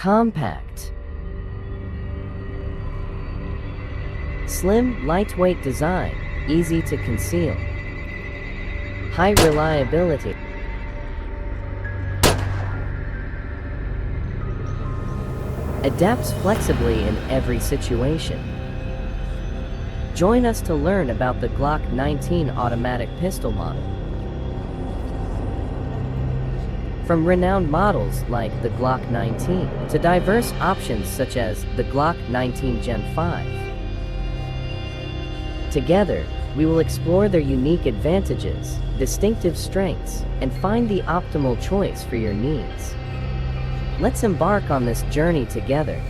Compact. Slim, lightweight design, easy to conceal. High reliability. Adapts flexibly in every situation. Join us to learn about the Glock 19 automatic pistol model. From renowned models like the Glock 19 to diverse options such as the Glock 19 Gen 5. Together, we will explore their unique advantages, distinctive strengths, and find the optimal choice for your needs. Let's embark on this journey together.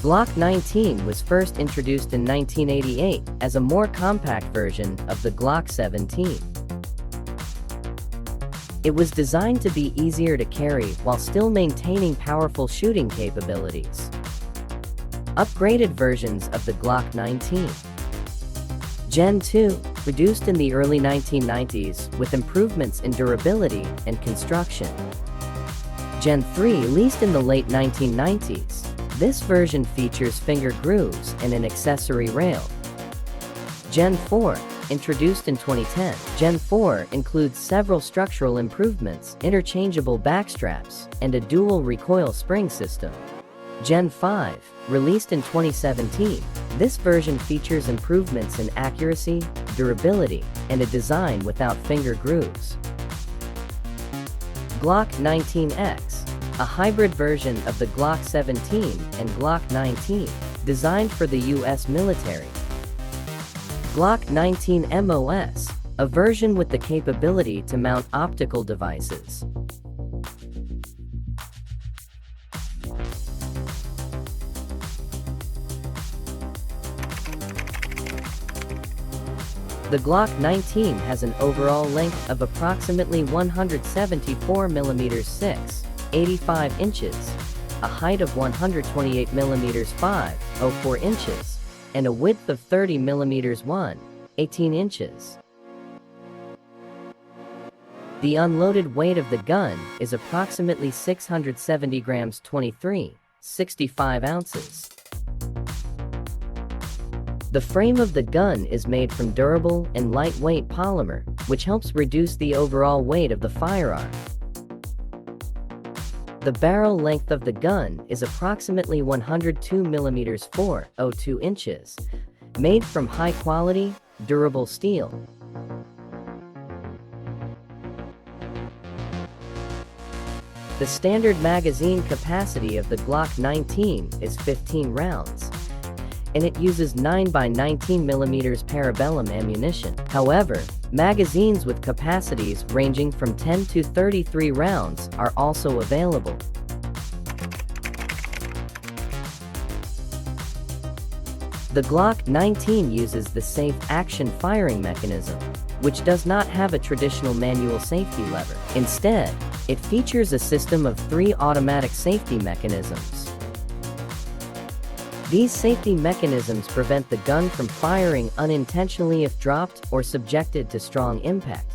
Glock 19 was first introduced in 1988 as a more compact version of the Glock 17. It was designed to be easier to carry while still maintaining powerful shooting capabilities. Upgraded versions of the Glock 19. Gen 2, produced in the early 1990s with improvements in durability and construction. Gen 3, released in the late 1990s. This version features finger grooves and an accessory rail. Gen 4, introduced in 2010. Gen 4 includes several structural improvements, interchangeable backstraps, and a dual recoil spring system. Gen 5, released in 2017. This version features improvements in accuracy, durability, and a design without finger grooves. Glock 19X, a hybrid version of the Glock 17 and Glock 19, designed for the U.S. military. Glock 19 MOS, a version with the capability to mount optical devices. The Glock 19 has an overall length of approximately 174 mm 6. 85 inches, a height of 128 mm 504 inches, and a width of 30 mm 18 inches. The unloaded weight of the gun is approximately 670 grams 65 ounces. The frame of the gun is made from durable and lightweight polymer, which helps reduce the overall weight of the firearm. The barrel length of the gun is approximately 102 mm 402 inches, made from high-quality, durable steel. The standard magazine capacity of the Glock 19 is 15 rounds, and it uses 9x19 mm parabellum ammunition. However, magazines with capacities ranging from 10 to 33 rounds are also available. The Glock 19 uses the safe action firing mechanism, which does not have a traditional manual safety lever. Instead, it features a system of 3 automatic safety mechanisms. These safety mechanisms prevent the gun from firing unintentionally if dropped or subjected to strong impact.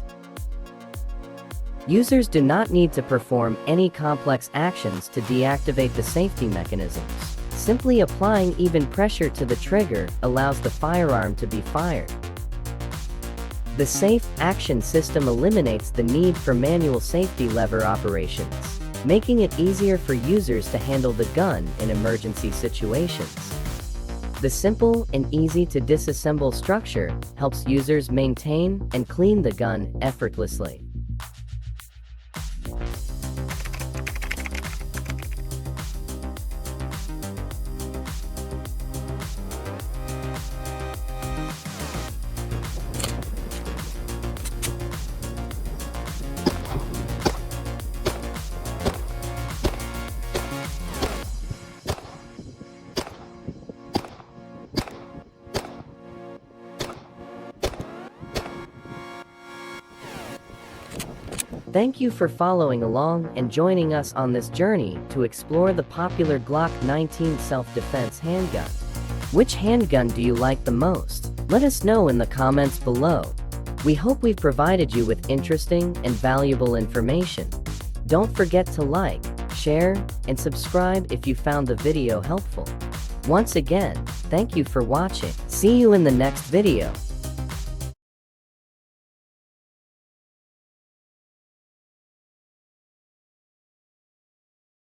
Users do not need to perform any complex actions to deactivate the safety mechanisms. Simply applying even pressure to the trigger allows the firearm to be fired. The safe action system eliminates the need for manual safety lever operations, making it easier for users to handle the gun in emergency situations. The simple and easy to disassemble structure helps users maintain and clean the gun effortlessly. Thank you for following along and joining us on this journey to explore the popular Glock 19 self-defense handgun. Which handgun do you like the most? Let us know in the comments below. We hope we've provided you with interesting and valuable information. Don't forget to like, share, and subscribe if you found the video helpful. Once again, thank you for watching. See you in the next video.